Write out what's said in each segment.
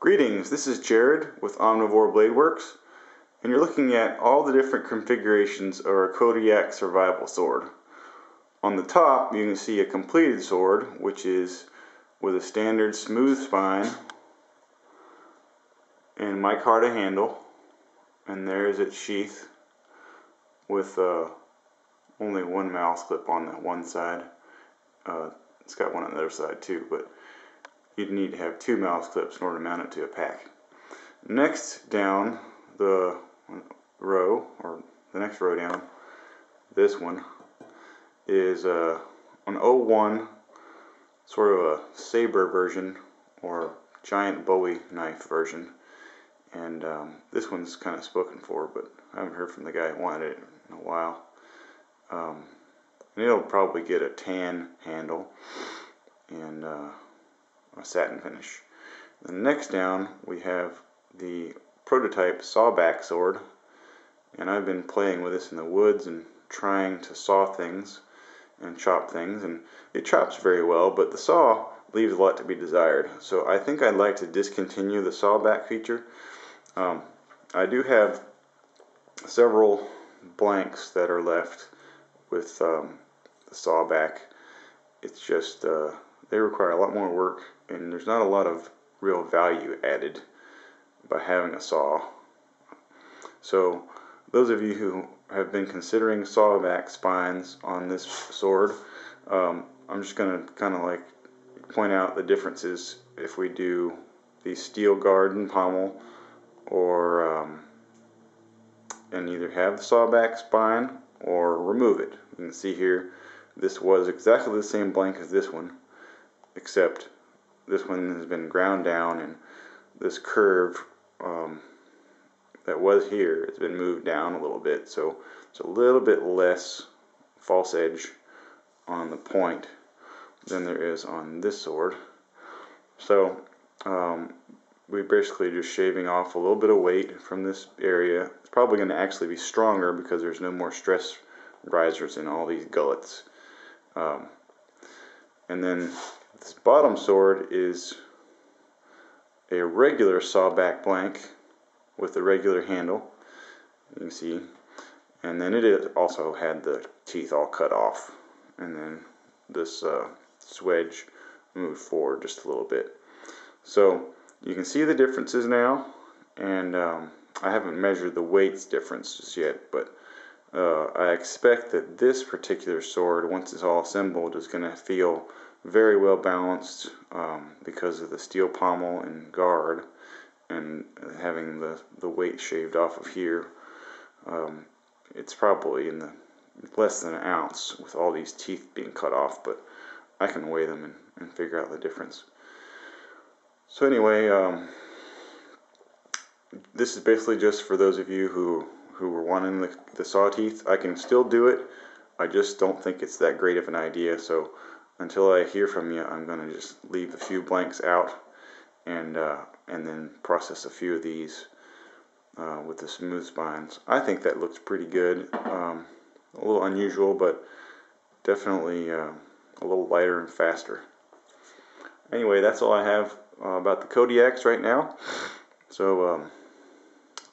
Greetings, this is Jared with Omnivore Blade Works, and you're looking at all the different configurations of our Kodiak Survival Sword. On the top you can see a completed sword, which is with a standard smooth spine and micarta handle, and there's its sheath with only one mouse clip on the one side. It's got one on the other side too, but you'd need to have two mouse clips in order to mount it to a pack. Next down the row, or the next row down, this one is an 01 sort of a saber version or giant bowie knife version, and this one's kind of spoken for, but I haven't heard from the guy who wanted it in a while. And it'll probably get a tan handle and a satin finish. Then next down we have the prototype sawback sword, and I've been playing with this in the woods and trying to saw things and chop things, and it chops very well, but the saw leaves a lot to be desired. So I think I'd like to discontinue the sawback feature. I do have several blanks that are left with the sawback. It's just they require a lot more work, and there's not a lot of real value added by having a saw. So those of you who have been considering sawback spines on this sword, I'm just going to kind of like point out the differences if we do the steel guard and pommel, or and either have the sawback spine or remove it. You can see here this was exactly the same blank as this one, except this one has been ground down, and this curve that was here has been moved down a little bit, so it's a little bit less false edge on the point than there is on this sword. So we're basically just shaving off a little bit of weight from this area. It's probably going to actually be stronger because there's no more stress risers in all these gullets. And then this bottom sword is a regular sawback blank with a regular handle, you can see, and then it also had the teeth all cut off, and then this swedge moved forward just a little bit. So you can see the differences now, and I haven't measured the weights differences yet, but I expect that this particular sword, once it's all assembled, is going to feel very well balanced because of the steel pommel and guard, and having the weight shaved off of here. It's probably in the less than an ounce with all these teeth being cut off, but I can weigh them and figure out the difference. So anyway, this is basically just for those of you who were wanting the saw teeth. I can still do it, I just don't think it's that great of an idea. So until I hear from you, I'm going to just leave a few blanks out and then process a few of these with the smooth spines. I think that looks pretty good. A little unusual, but definitely a little lighter and faster. Anyway, that's all I have about the Kodiaks right now. So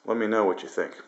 let me know what you think.